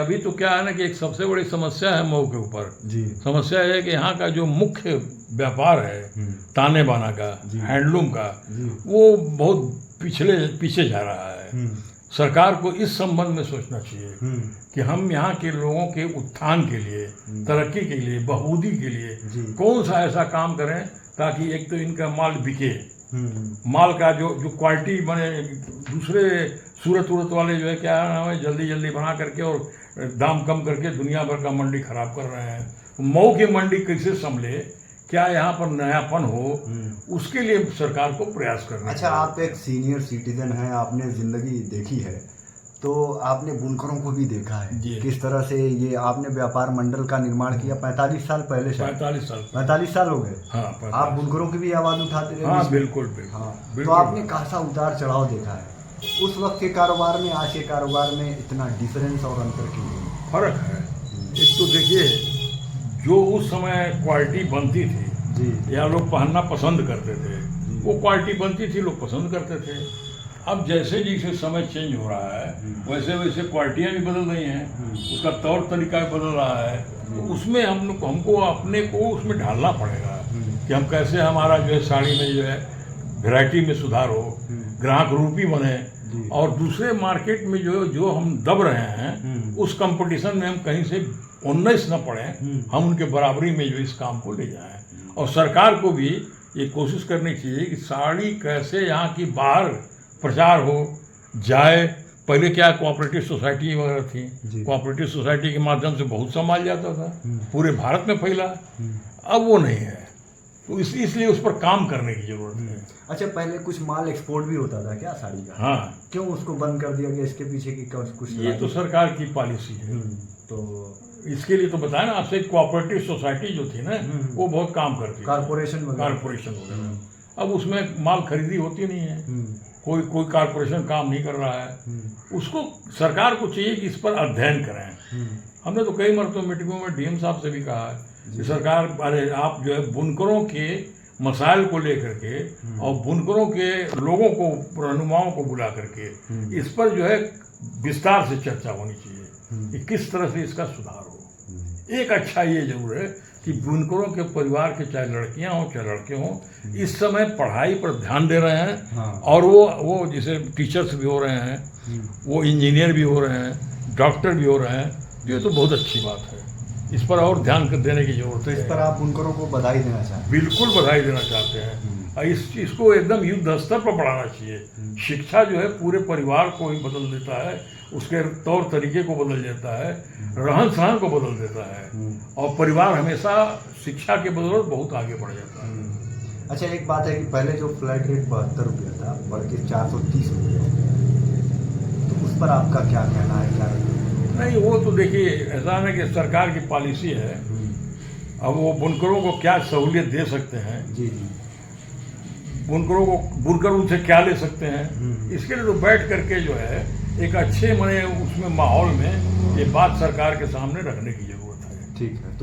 अभी तो क्या है ना कि एक सबसे बड़ी समस्या है मऊ के ऊपर जी। समस्या है कि यहाँ का जो मुख्य व्यापार है ताने बाना का, हैंडलूम का, वो बहुत पीछे जा रहा है। सरकार को इस संबंध में सोचना चाहिए कि हम यहाँ के लोगों के उत्थान के लिए, तरक्की के लिए, बहबूदी के लिए कौन सा ऐसा काम करें ताकि एक तो इनका माल बिके, माल का जो क्वालिटी बने, दूसरे सूरत वाले जो है क्या नाम है जल्दी बना करके और दाम कम करके दुनिया भर का मंडी खराब कर रहे हैं। मऊ की मंडी कैसे संभले, क्या यहाँ पर नयापन हो, उसके लिए सरकार को प्रयास करना। अच्छा, आप एक सीनियर सिटीजन हैं, आपने जिंदगी देखी है, तो आपने बुनकरों को भी देखा है किस तरह से ये आपने व्यापार मंडल का निर्माण किया 45 साल पहले से। 45 साल हो गए। हाँ, आप बुनकरों की भी आवाज उठाते रहे। हाँ, बिल्कुल। हाँ, तो आपने खासा उतार चढ़ाव देखा है। उस वक्त के कारोबार में आज के कारोबार में इतना डिफरेंस और अंतर क्यों? फर्क है। एक तो देखिए, जो उस समय क्वालिटी बनती थी जी, या लोग पहनना पसंद करते थे, वो क्वालिटी बनती थी, लोग पसंद करते थे। अब जैसे जैसे समय चेंज हो रहा है वैसे वैसे क्वालिटियाँ भी बदल रही हैं, उसका तौर तरीका भी बदल रहा है। तो उसमें हमको अपने को उसमें ढालना पड़ेगा कि हम कैसे हमारा जो है साड़ी में जो है वैरायटी में सुधार हो, ग्राहक रूपी बने, और दूसरे मार्केट में जो हम दब रहे हैं उस कंपटीशन में हम कहीं से 19 न पड़े, हम उनके बराबरी में जो इस काम को ले जाएं। और सरकार को भी ये कोशिश करनी चाहिए कि साड़ी कैसे यहाँ की बाहर प्रचार हो जाए। पहले क्या कोऑपरेटिव सोसाइटी वगैरह थी, कोऑपरेटिव सोसाइटी के माध्यम से बहुत सामान जाता था, पूरे भारत में फैला। अब वो नहीं है, तो इसलिए उस पर काम करने की जरूरत है। अच्छा, पहले कुछ माल एक्सपोर्ट भी होता था क्या साड़ी का? हाँ, क्यों उसको बंद कर दिया गया? इसके पीछे की कुछ ये तो सरकार की पॉलिसी है। तो इसके लिए तो बताया ना आपसे, कोऑपरेटिव सोसाइटी जो थी ना वो बहुत काम करती, कारपोरेशन वगैरह। अब उसमें माल खरीदी होती नहीं है, कोई कारपोरेशन काम नहीं कर रहा है। उसको सरकार को चाहिए कि इस पर अध्ययन करें। हमने तो कई मरतबा मीटिंगों में डीएम साहब से भी कहा है कि सरकार, अरे आप जो है बुनकरों के मसाइल को लेकर के और बुनकरों के लोगों को, रहनुमाओं को बुला करके इस पर जो है विस्तार से चर्चा होनी चाहिए कि किस तरह से इसका सुधार हो। एक अच्छा ये जरूर है कि बुनकरों के परिवार के, चाहे लड़कियां हों चाहे लड़के हों, इस समय पढ़ाई पर ध्यान दे रहे हैं। और वो जैसे टीचर्स भी हो रहे हैं, वो इंजीनियर भी हो रहे हैं, डॉक्टर भी हो रहे हैं। ये तो बहुत अच्छी बात है, इस पर और ध्यान देने की जरूरत है। इस पर आप बुनकरों को बधाई देना चाहते हैं? बिल्कुल बधाई देना चाहते हैं। इसको एकदम युद्ध स्तर पर बढ़ाना चाहिए। शिक्षा जो है पूरे परिवार को ही बदल देता है, उसके तौर तरीके को बदल देता है, रहन सहन को बदल देता है, और परिवार हमेशा शिक्षा के बदौलत बहुत आगे बढ़ जाता है। अच्छा, एक बात है कि पहले जो फ्लैट रेट 72 रुपया था, बढ़ के 430 हो गया, तो उस पर आपका क्या कहना है? क्या नहीं, वो तो देखिए ऐसा है कि सरकार की पॉलिसी है। अब वो बुनकरों को क्या सहूलियत दे सकते हैं, बुनकर उनसे क्या ले सकते हैं, इसके लिए तो बैठ करके जो है एक अच्छे उसमें माहौल में ये बात सरकार के सामने रखने की जरूरत है। ठीक है।